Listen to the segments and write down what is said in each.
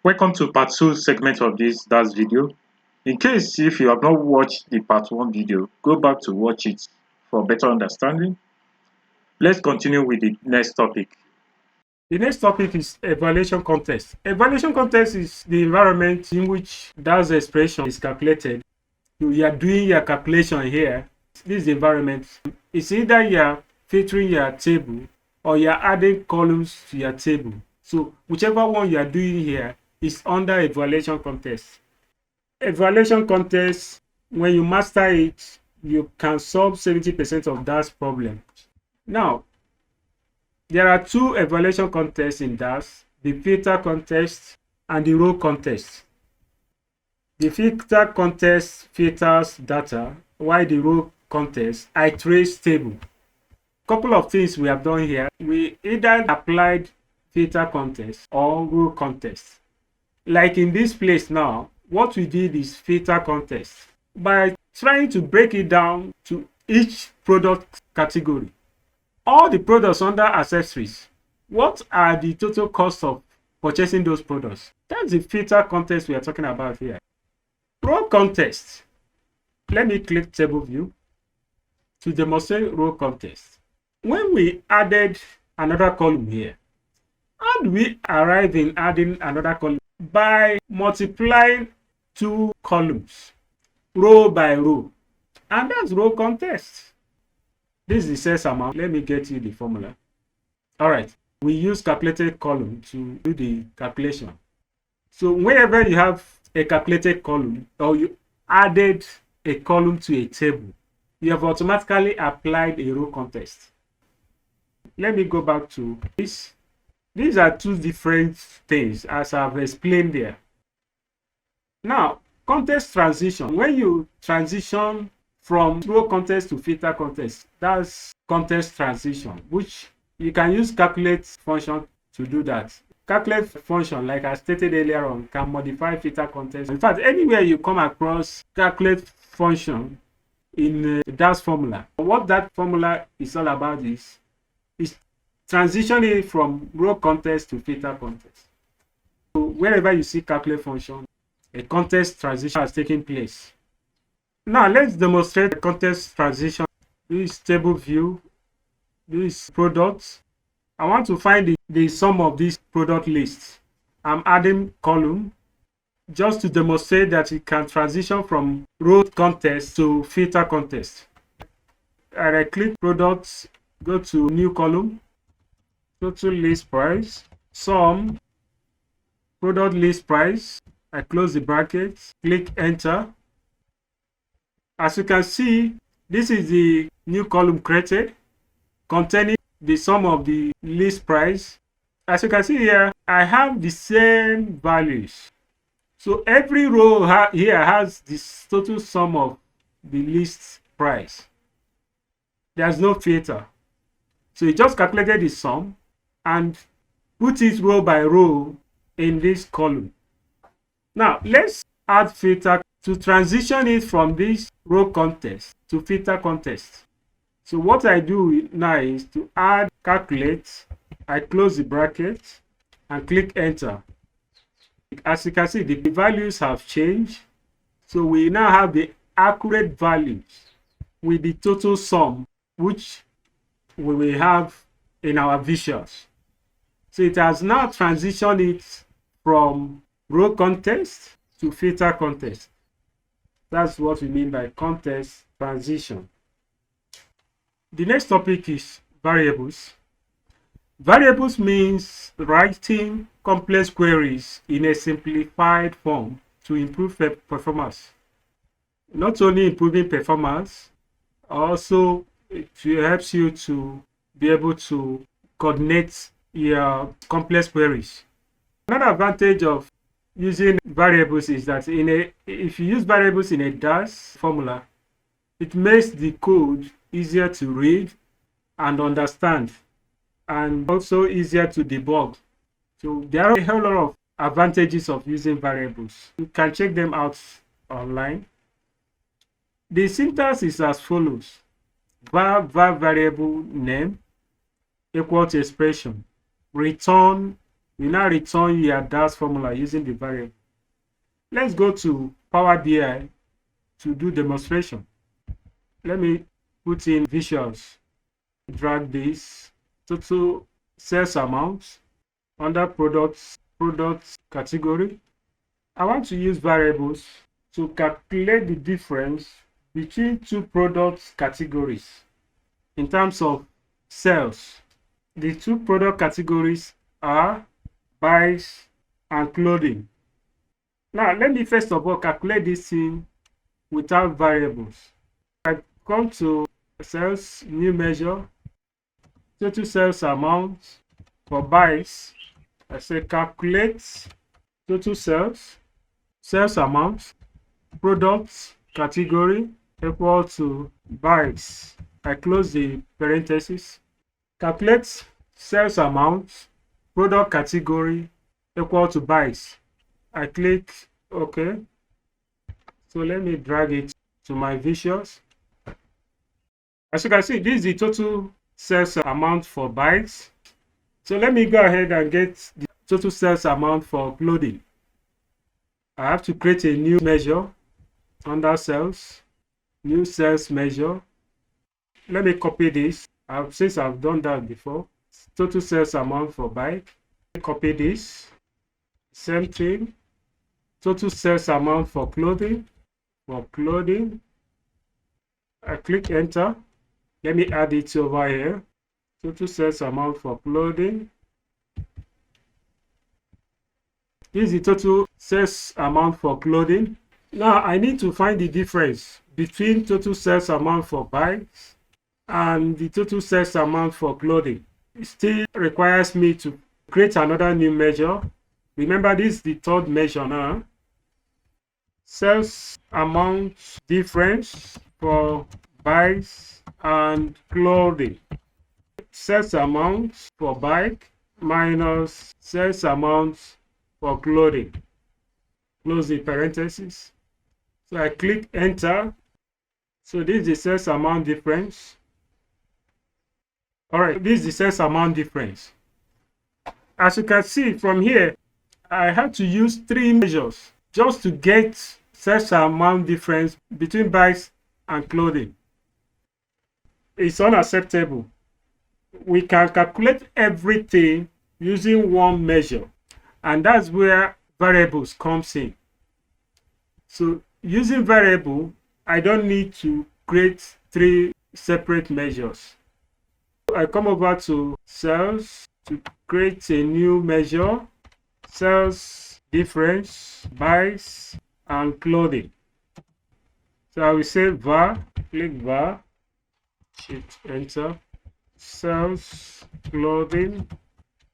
Welcome to part 2 segment of this DAX video. In case if you have not watched the part 1 video, go back to watch it for better understanding. Let's continue with the next topic. The next topic is evaluation context. Evaluation context is the environment in which DAX expression is calculated. You are doing your calculation here. This is the environment. It's either you are filtering your table or you are adding columns to your table. So whichever one you are doing here is under evaluation context. Evaluation context, when you master it, you can solve 70% of DAX problem. Now, there are two evaluation contexts in DAX, the filter context and the row context. The filter context filters data, while the row context iterates table. Couple of things we have done here. We either applied filter context or row context. Like in this place now, what we did is filter context by trying to break it down to each product category. All the products under accessories, what are the total cost of purchasing those products? That's the filter context we are talking about here. Row context. Let me click table view to demonstrate row context. When we added another column here, how do we arrive in adding another column? By multiplying two columns, row by row, and that's row context. This is the sales amount. Let me get you the formula. All right, we use calculated column to do the calculation. So whenever you have a calculated column or you added a column to a table, you have automatically applied a row context. Let me go back to this. These are two different things as I've explained there. Now, context transition. When you transition from row context to filter context, that's context transition, which you can use calculate function to do that. Calculate function, like I stated earlier on, can modify filter context. In fact, anywhere you come across calculate function in DAX formula, what that formula is all about is transitioning from row context to filter context. So wherever you see calculate function, a context transition has taken place. Now let's demonstrate the context transition. This table view, this products. I want to find the sum of these product lists. I'm adding column just to demonstrate that it can transition from row context to filter context. And I click products, go to new column, total list price, sum, product list price. I close the brackets, click enter. As you can see, this is the new column created containing the sum of the list price. As you can see here, I have the same values. So every row here has this total sum of the list price. There's no filter. So it just calculated the sum and put it row by row in this column. Now let's add filter to transition it from this row context to filter context. So what I do now is to add calculate. I close the bracket and click enter. As you can see, the values have changed. So we now have the accurate values with the total sum, which we will have in our visuals. So it has now transitioned it from row context to filter context. That's what we mean by context transition. The next topic is variables. Variables means writing complex queries in a simplified form to improve performance. Not only improving performance, also it helps you to be able to coordinate your complex queries. Another advantage of using variables is that if you use variables in a DAX formula, it makes the code easier to read and understand, and also easier to debug. So there are a whole lot of advantages of using variables. You can check them out online. The syntax is as follows: var variable name equal to expression, return You now return your DAX formula using the variable. Let's go to Power BI to do demonstration. Let me put in visuals. Drag this total sales amount under products category. I want to use variables to calculate the difference between two product categories in terms of sales. The two product categories are buys and clothing. Now, let me first of all calculate this thing without variables. I come to sales, new measure, total sales amount for buys. I say calculate total sales amount, products category equal to buys. I close the parenthesis. Calculate sales amount, product category equal to buys. I click OK. So let me drag it to my visuals. As you can see, this is the total sales amount for buys. So let me go ahead and get the total sales amount for clothing. I have to create a new measure under sales, new sales measure. Let me copy this. Since I've done that before, total sales amount for bike. Copy this. Same thing. Total sales amount for clothing. I click enter. Let me add it over here. Total sales amount for clothing. This is the total sales amount for clothing. Now I need to find the difference between total sales amount for bikes and the total sales amount for clothing. It still requires me to create another new measure. Remember, this is the third measure now. Sales amount difference for bikes and clothing. Sales amount for bike minus sales amount for clothing. Close the parenthesis. So I click enter. So this is the sales amount difference. All right, this is the sales amount difference. As you can see from here, I had to use 3 measures just to get sales amount difference between bikes and clothing. It's unacceptable. We can calculate everything using one measure, and that's where variables comes in. So using variable, I don't need to create 3 separate measures. I come over to sales to create a new measure, sales difference, buys and clothing. So I will say var, click var, shift enter, sales clothing,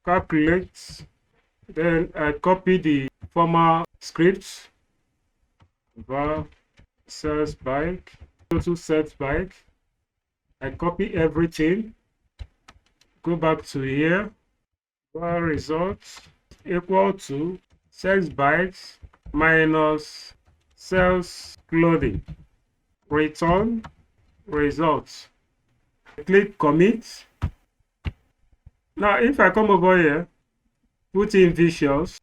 calculate. Then I copy the former script, var sales bike, total sales bike. I copy everything, go back to here, var results equal to sales bikes minus sales clothing, return results. Click commit. Now if I come over here, put in visuals,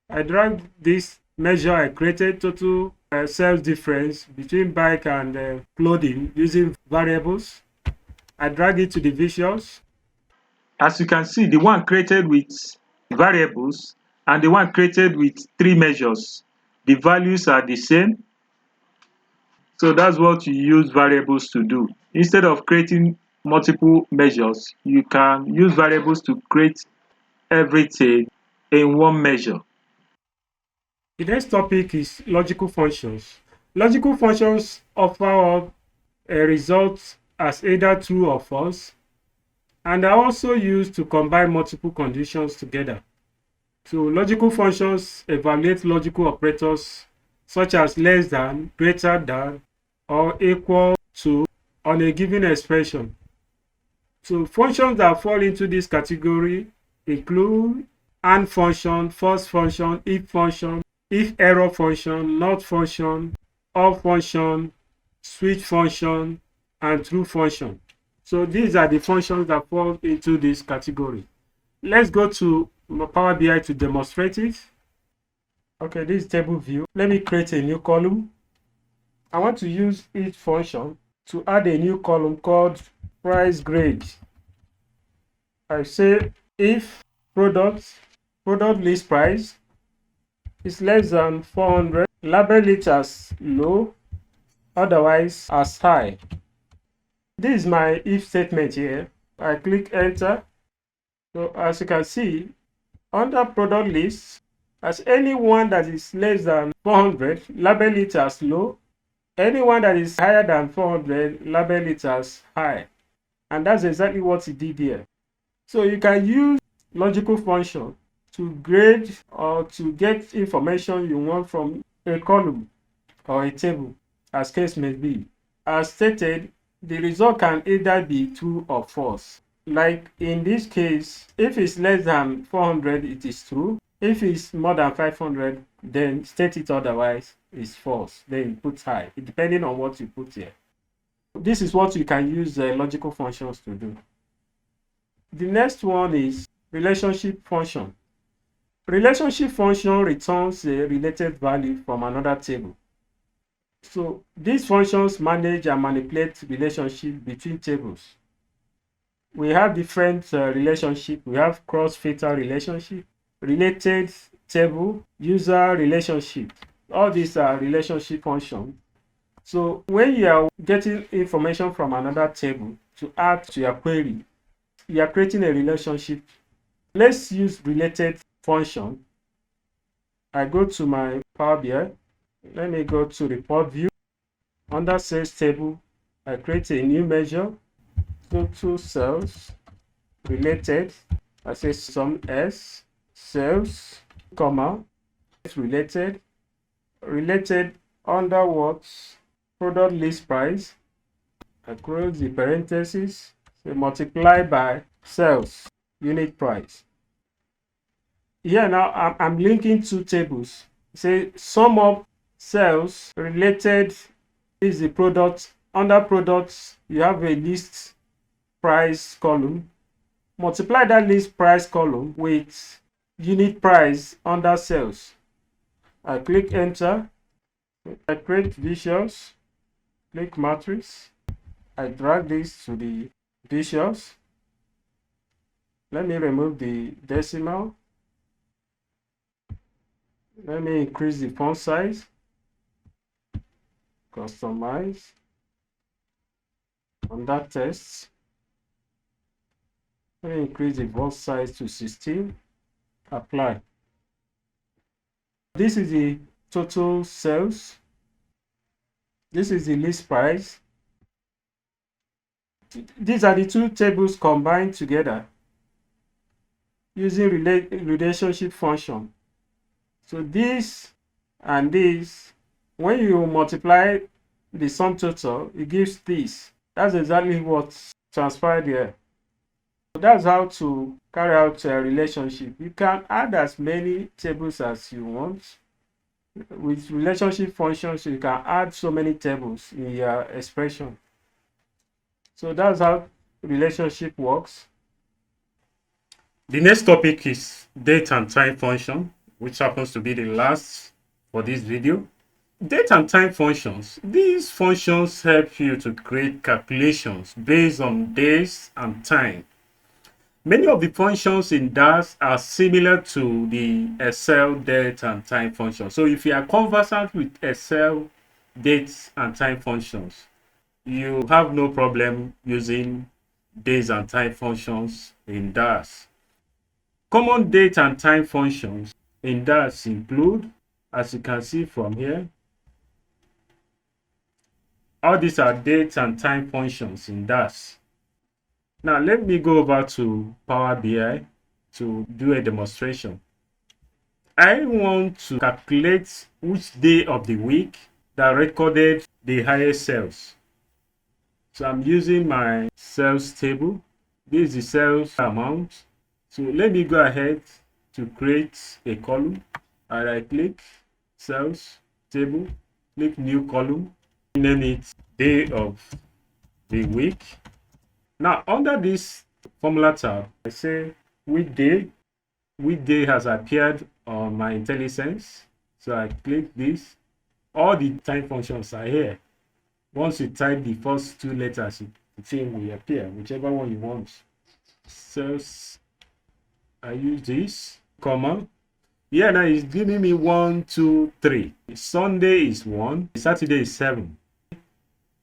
I drag this measure I created, total sales difference between bike and clothing using variables. I drag it to the visuals. As you can see, the one created with variables and the one created with 3 measures, the values are the same. So that's what you use variables to do. Instead of creating multiple measures, you can use variables to create everything in one measure. The next topic is logical functions. Logical functions offer up a result as either true or false, and are also used to combine multiple conditions together. So logical functions evaluate logical operators such as less than, greater than, or equal to on a given expression. So functions that fall into this category include AND function, false function, if error function, not function, or function, switch function, and true function. So these are the functions that fall into this category. Let's go to Power BI to demonstrate it. Okay, this is table view. Let me create a new column. I want to use each function to add a new column called price grade. I say if product list price is less than 400, label it as low, otherwise as high. This is my if statement here. I click enter. So as you can see, under product list, as anyone that is less than 400, label it as low. Anyone that is higher than 400, label it as high. And that's exactly what it did here. So you can use logical function to grade or to get information you want from a column or a table, as case may be. As stated, the result can either be true or false. Like in this case, if it's less than 400, it is true. If it's more than 500, then state it otherwise, is false. Then you put high, depending on what you put here. This is what you can use logical functions to do. The next one is relationship function. Relationship function returns a related value from another table. So these functions manage and manipulate relationship between tables. We have different relationships. We have cross-filter relationship, related table, user relationship. All these are relationship functions. So when you are getting information from another table to add to your query, you are creating a relationship. Let's use related function. I go to my Power BI. Let me go to report view. Under sales table, I create a new measure. Total sales related. I say SUMX sales, comma, related under what? Product list price. I close the parentheses. So multiply by sales unit price. Here now I'm linking two tables. Say sum up sales related is the product. Under products, you have a list price column. Multiply that list price column with unit price under sales. I click enter. I create visuals. Click matrix. I drag this to the visuals. Let me remove the decimal. Let me increase the font size. Customize. Under text, let me increase the font size to 16. Apply. This is the total sales. This is the list price. These are the two tables combined together using relationship function. So this and this, when you multiply the sum total, it gives this. That's exactly what's transpired here. So that's how to carry out a relationship. You can add as many tables as you want. With relationship functions, you can add so many tables in your expression. So that's how relationship works. The next topic is date and time function, which happens to be the last for this video. Date and time functions. These functions help you to create calculations based on days and time. Many of the functions in DAX are similar to the Excel date and time functions. So if you are conversant with Excel dates and time functions, you have no problem using days and time functions in DAX. Common date and time functions in DAX include, as you can see from here, all these are date and time functions in DAX. Now let me go over to Power BI to do a demonstration. I want to calculate which day of the week that recorded the highest sales. So I'm using my sales table. This is the sales amount. So let me go ahead to create a column. I right click, sales table, click new column, name it day of the week. Now under this formula tab, I say weekday. weekday has appeared on my IntelliSense. So I click this. All the time functions are here. Once you type the first two letters, the thing will appear, whichever one you want. So I use this, comma. Yeah, now it's giving me 1, 2, 3. Sunday is 1, Saturday is 7.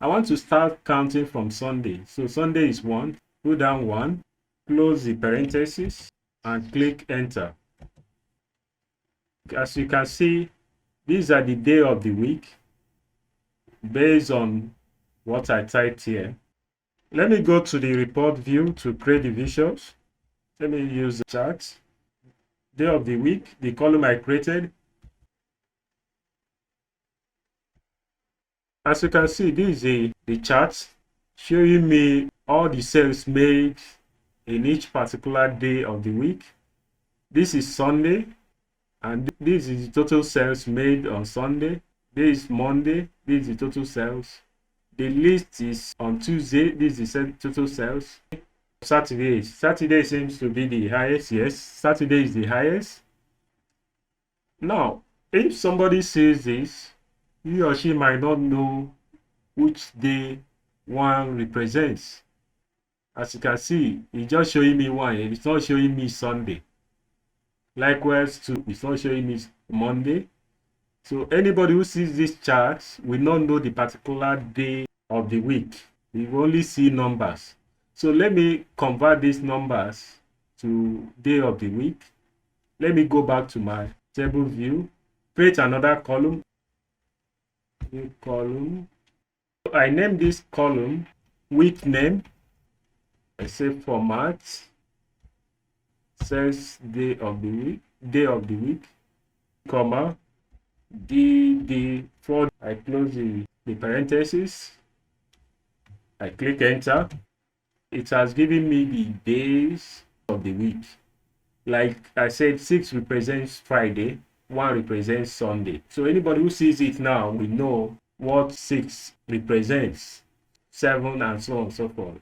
I want to start counting from Sunday. So Sunday is 1, put down 1, close the parentheses, and click enter. As you can see, these are the day of the week based on what I typed here. Let me go to the report view to create the visuals. Let me use the chart. Day of the week, the column I created. As you can see, this is the chart showing me all the sales made in each particular day of the week. This is Sunday, and this is the total sales made on Sunday. This is Monday, this is the total sales. The list is on Tuesday, this is the total sales. Saturday seems to be the highest. Yes, Saturday is the highest. Now, if somebody sees this, he or she might not know which day one represents. As you can see, it's just showing me one. It's not showing me Sunday. Likewise, too, it's not showing me Monday. So anybody who sees this chart will not know the particular day of the week. We will only see numbers. So let me convert these numbers to day of the week. Let me go back to my table view, create another column. New column. I name this column week name. I say format, says day of the week, comma, for I close the parentheses. I click enter. It has given me the days of the week. Like I said, 6 represents Friday, 1 represents Sunday. So anybody who sees it now will know what 6 represents, 7, and so on and so forth.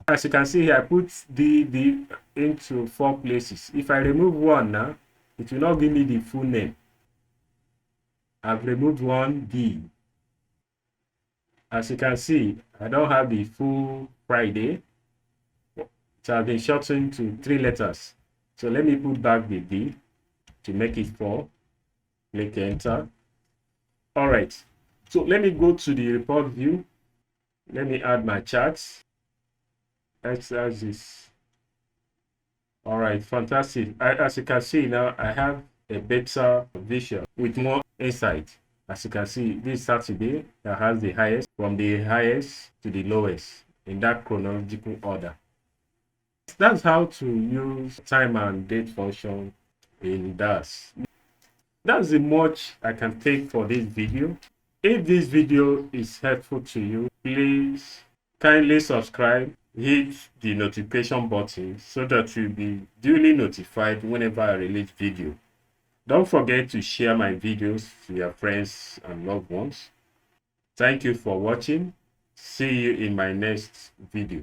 As you can see here, I put the into 4 places. If I remove 1 now, it will not give me the full name. I've removed 1 D. As you can see, I don't have the full Friday. It has been shortened to 3 letters. So let me put back the D to make it 4. Click enter. All right. So let me go to the report view. Let me add my charts. X-axis. All right, fantastic. As you can see now, I have a better vision with more insight. As you can see, this Saturday that has the highest, from the highest to the lowest in that chronological order. That's how to use time and date function in DAX. That's the much I can take for this video. If this video is helpful to you, please kindly subscribe, hit the notification button so that you'll be duly notified whenever I release video. Don't forget to share my videos to your friends and loved ones. Thank you for watching. See you in my next video.